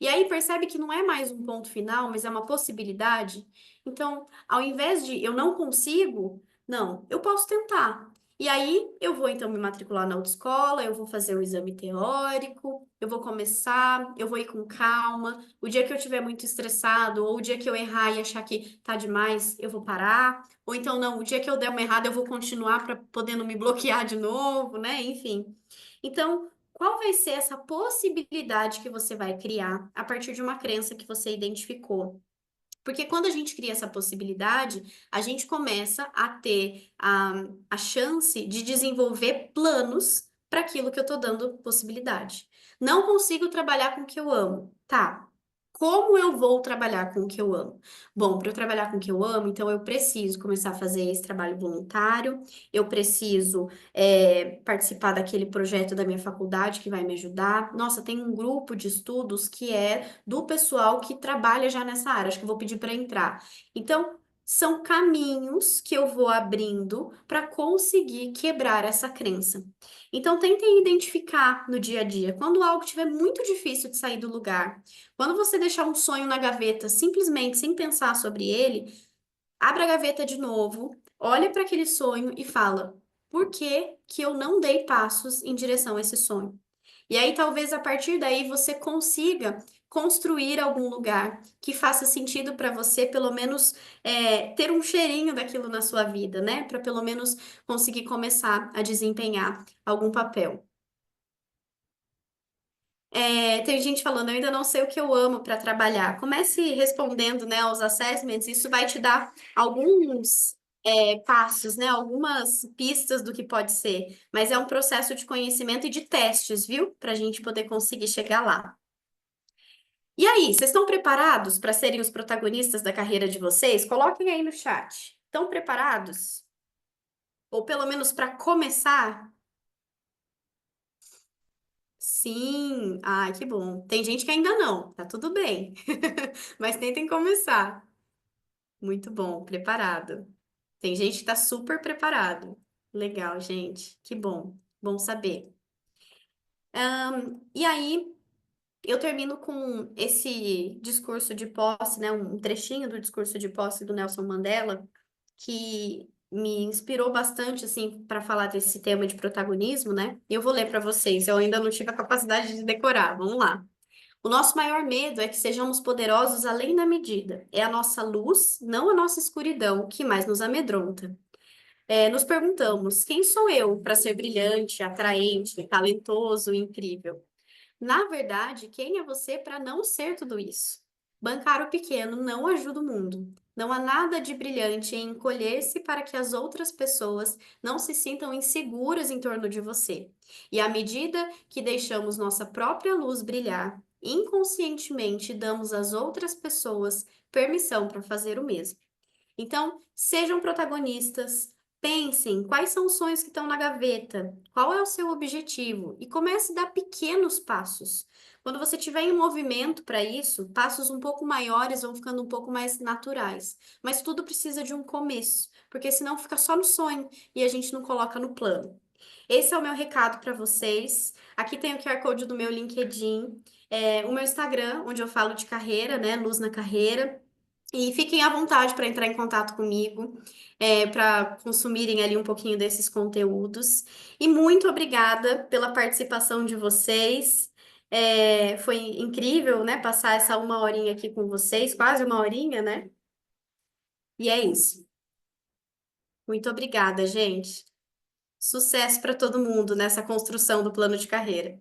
S1: E aí percebe que não é mais um ponto final, mas é uma possibilidade. Então, ao invés de eu não consigo, não, eu posso tentar. E aí eu vou então me matricular na autoescola, eu vou fazer o exame teórico, eu vou começar, eu vou ir com calma. O dia que eu estiver muito estressado, ou o dia que eu errar e achar que tá demais, eu vou parar. Ou então não, o dia que eu der uma errada, eu vou continuar para poder não me bloquear de novo, né? Enfim. Então, qual vai ser essa possibilidade que você vai criar a partir de uma crença que você identificou? Porque quando a gente cria essa possibilidade, a gente começa a ter a chance de desenvolver planos para aquilo que eu estou dando possibilidade. Não consigo trabalhar com o que eu amo. Tá. Como eu vou trabalhar com o que eu amo? Bom, para eu trabalhar com o que eu amo, então eu preciso começar a fazer esse trabalho voluntário, eu preciso participar daquele projeto da minha faculdade que vai me ajudar. Nossa, tem um grupo de estudos que é do pessoal que trabalha já nessa área, acho que eu vou pedir para entrar. Então, são caminhos que eu vou abrindo para conseguir quebrar essa crença. Então, tentem identificar no dia a dia, quando algo estiver muito difícil de sair do lugar, quando você deixar um sonho na gaveta, simplesmente sem pensar sobre ele, abra a gaveta de novo, olha para aquele sonho e fala: por que que eu não dei passos em direção a esse sonho? E aí, talvez a partir daí você consiga construir algum lugar que faça sentido para você, pelo menos ter um cheirinho daquilo na sua vida, né? Para pelo menos conseguir começar a desempenhar algum papel. Tem gente falando, eu ainda não sei o que eu amo para trabalhar. Comece respondendo, né, aos assessments, isso vai te dar alguns passos, né, algumas pistas do que pode ser. Mas é um processo de conhecimento e de testes, viu? Para a gente poder conseguir chegar lá. E aí, vocês estão preparados para serem os protagonistas da carreira de vocês? Coloquem aí no chat. Estão preparados? Ou pelo menos para começar? Sim. Ah, que bom. Tem gente que ainda não, tá tudo bem. Mas tentem começar. Muito bom, preparado. Tem gente que tá super preparado. Legal, gente. Que bom. Bom saber. E aí, eu termino com esse discurso de posse, né? Um trechinho do discurso de posse do Nelson Mandela, que me inspirou bastante, assim, para falar desse tema de protagonismo, né? E eu vou ler para vocês. Eu ainda não tive a capacidade de decorar. Vamos lá. O nosso maior medo é que sejamos poderosos além da medida. É a nossa luz, não a nossa escuridão, que mais nos amedronta. Nos perguntamos: quem sou eu para ser brilhante, atraente, talentoso, incrível? Na verdade, quem é você para não ser tudo isso? Bancar o pequeno não ajuda o mundo. Não há nada de brilhante em encolher-se para que as outras pessoas não se sintam inseguras em torno de você. E à medida que deixamos nossa própria luz brilhar, inconscientemente damos às outras pessoas permissão para fazer o mesmo. Então, sejam protagonistas, pensem quais são os sonhos que estão na gaveta, qual é o seu objetivo e comece a dar pequenos passos. Quando você tiver em movimento para isso, passos um pouco maiores vão ficando um pouco mais naturais. Mas tudo precisa de um começo, porque senão fica só no sonho e a gente não coloca no plano. Esse é o meu recado para vocês. Aqui tem o QR Code do meu LinkedIn, o meu Instagram, onde eu falo de carreira, né? Luz na carreira. E fiquem à vontade para entrar em contato comigo, para consumirem ali um pouquinho desses conteúdos. E muito obrigada pela participação de vocês. Foi incrível, né, passar essa uma horinha aqui com vocês, quase uma horinha, né? E é isso. Muito obrigada, gente. Sucesso para todo mundo nessa construção do plano de carreira.